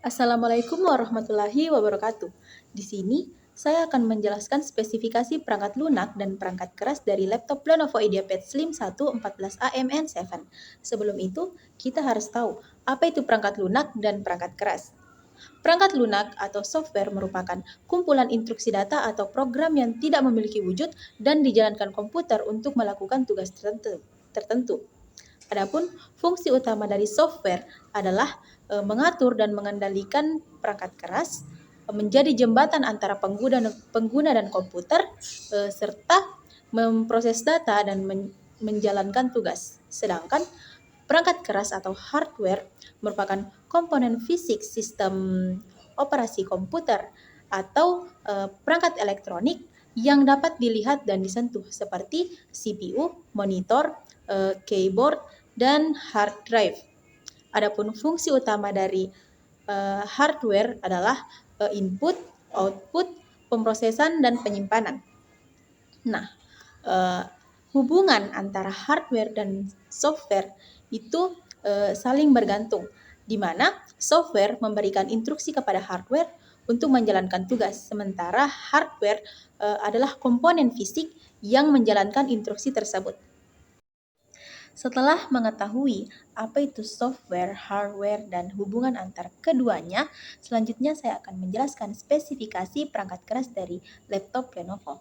Assalamualaikum warahmatullahi wabarakatuh. Di sini, saya akan menjelaskan spesifikasi perangkat lunak dan perangkat keras dari laptop Lenovo IdeaPad Slim 1 14AM-N7. Sebelum itu, kita harus tahu apa itu perangkat lunak dan perangkat keras. Perangkat lunak atau software merupakan kumpulan instruksi data atau program yang tidak memiliki wujud dan dijalankan komputer untuk melakukan tugas tertentu. Adapun fungsi utama dari software adalah mengatur dan mengendalikan perangkat keras, menjadi jembatan antara pengguna dan komputer, serta memproses data dan menjalankan tugas. Sedangkan perangkat keras atau hardware merupakan komponen fisik sistem operasi komputer atau perangkat elektronik yang dapat dilihat dan disentuh seperti CPU, monitor, keyboard, dan hard drive. Adapun fungsi utama dari hardware adalah input, output, pemrosesan, dan penyimpanan. Nah, hubungan antara hardware dan software itu saling bergantung, di mana software memberikan instruksi kepada hardware untuk menjalankan tugas, sementara hardware adalah komponen fisik yang menjalankan instruksi tersebut. Setelah mengetahui apa itu software, hardware, dan hubungan antar keduanya, selanjutnya saya akan menjelaskan spesifikasi perangkat keras dari laptop Lenovo.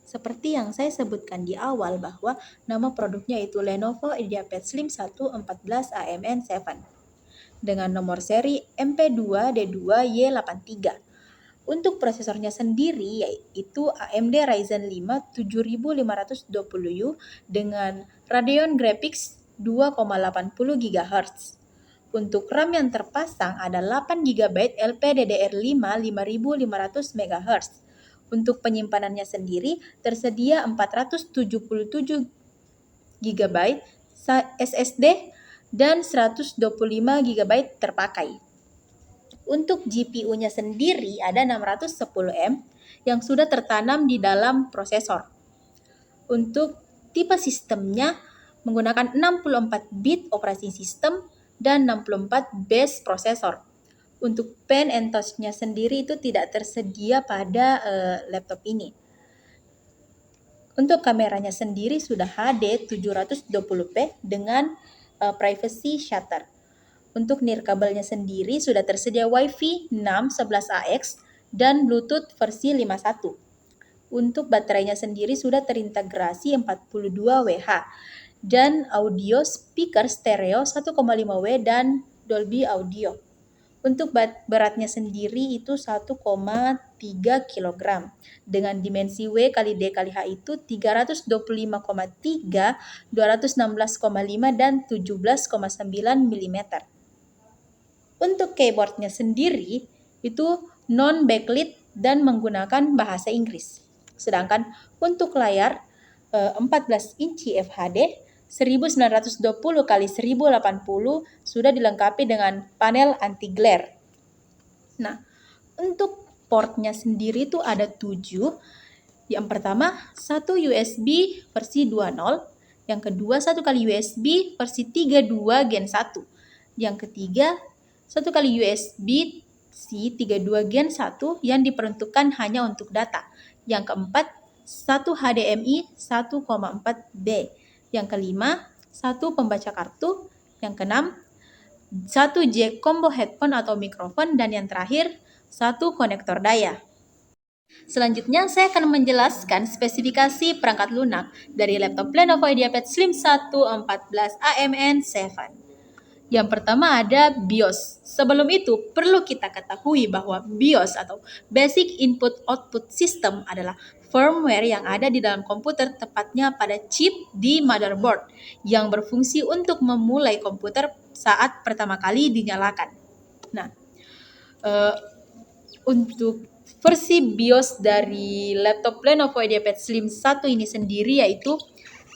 Seperti yang saya sebutkan di awal bahwa nama produknya itu Lenovo IdeaPad Slim 1 14AM-N7 dengan nomor seri MP2D2Y83. Untuk prosesornya sendiri yaitu AMD Ryzen 5 7520U dengan Radeon Graphics 2,80 GHz. Untuk RAM yang terpasang ada 8 GB LPDDR5 5500 MHz. Untuk penyimpanannya sendiri tersedia 477 GB SSD dan 125 GB terpakai. Untuk GPU-nya sendiri ada 610M yang sudah tertanam di dalam prosesor. Untuk tipe sistemnya menggunakan 64 bit operasi sistem dan 64 base prosesor. Untuk pen and touch-nya sendiri itu tidak tersedia pada laptop ini. Untuk kameranya sendiri sudah HD 720p dengan privacy shutter. Untuk nirkabelnya sendiri sudah tersedia Wi-Fi 6.11ax dan Bluetooth versi 5.1. Untuk baterainya sendiri sudah terintegrasi 42Wh dan audio speaker stereo 1,5W dan Dolby Audio. Untuk beratnya sendiri itu 1,3 kg dengan dimensi W kali D kali H itu 325,3, 216,5 dan 17,9 mm. Untuk keyboardnya sendiri itu non-backlit dan menggunakan bahasa Inggris. Sedangkan untuk layar 14 inci FHD 1920 x 1080 sudah dilengkapi dengan panel anti glare. Nah, untuk portnya sendiri itu ada 7. Yang pertama, satu USB versi 2.0. Yang kedua, satu kali USB versi 3.2 Gen 1. Yang ketiga, satu kali USB C 32 Gen 1 yang diperuntukkan hanya untuk data. Yang keempat, satu HDMI 1,4B. Yang kelima, satu pembaca kartu. Yang keenam, satu jack combo headphone atau mikrofon. Dan yang terakhir, satu konektor daya. Selanjutnya, saya akan menjelaskan spesifikasi perangkat lunak dari laptop Lenovo IdeaPad Slim 1 14AM-N7. Yang pertama ada BIOS. Sebelum itu, perlu kita ketahui bahwa BIOS atau Basic Input Output System adalah firmware yang ada di dalam komputer, tepatnya pada chip di motherboard, yang berfungsi untuk memulai komputer saat pertama kali dinyalakan. Nah, untuk versi BIOS dari laptop Lenovo IdeaPad Slim 1 ini sendiri yaitu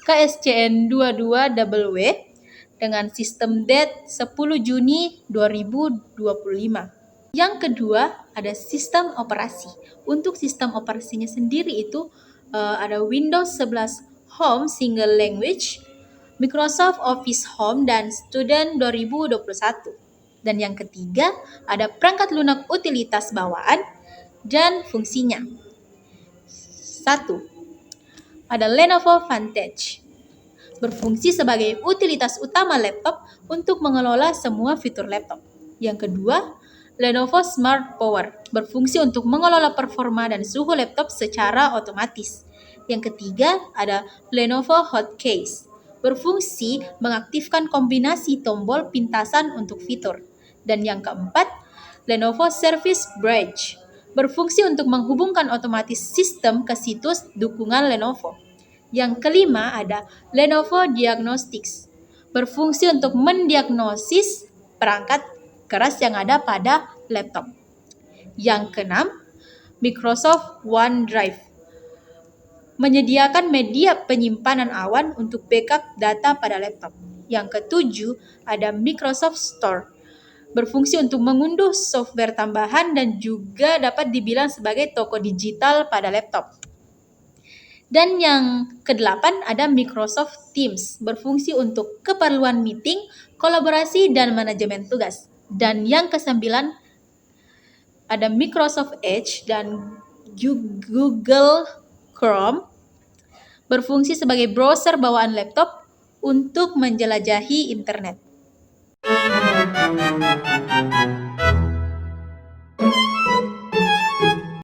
KSCN22WW dengan sistem date 10 Juni 2025. Yang kedua ada sistem operasi. Untuk sistem operasinya sendiri itu ada Windows 11 Home Single Language, Microsoft Office Home, dan Student 2021. Dan yang ketiga, ada perangkat lunak utilitas bawaan dan fungsinya. 1. Ada Lenovo Vantage. Berfungsi sebagai utilitas utama laptop untuk mengelola semua fitur laptop. Yang kedua, Lenovo Smart Power. Berfungsi untuk mengelola performa dan suhu laptop secara otomatis. Yang ketiga, ada Lenovo Hot Case. Berfungsi mengaktifkan kombinasi tombol pintasan untuk fitur. Dan yang keempat, Lenovo Service Bridge. Berfungsi untuk menghubungkan otomatis sistem ke situs dukungan Lenovo. Yang kelima ada Lenovo Diagnostics, berfungsi untuk mendiagnosis perangkat keras yang ada pada laptop. Yang keenam, Microsoft OneDrive, menyediakan media penyimpanan awan untuk backup data pada laptop. Yang ketujuh, ada Microsoft Store, berfungsi untuk mengunduh software tambahan dan juga dapat dibilang sebagai toko digital pada laptop. Dan yang kedelapan ada Microsoft Teams, berfungsi untuk keperluan meeting, kolaborasi, dan manajemen tugas. Dan yang kesembilan ada Microsoft Edge dan Google Chrome, berfungsi sebagai browser bawaan laptop untuk menjelajahi internet.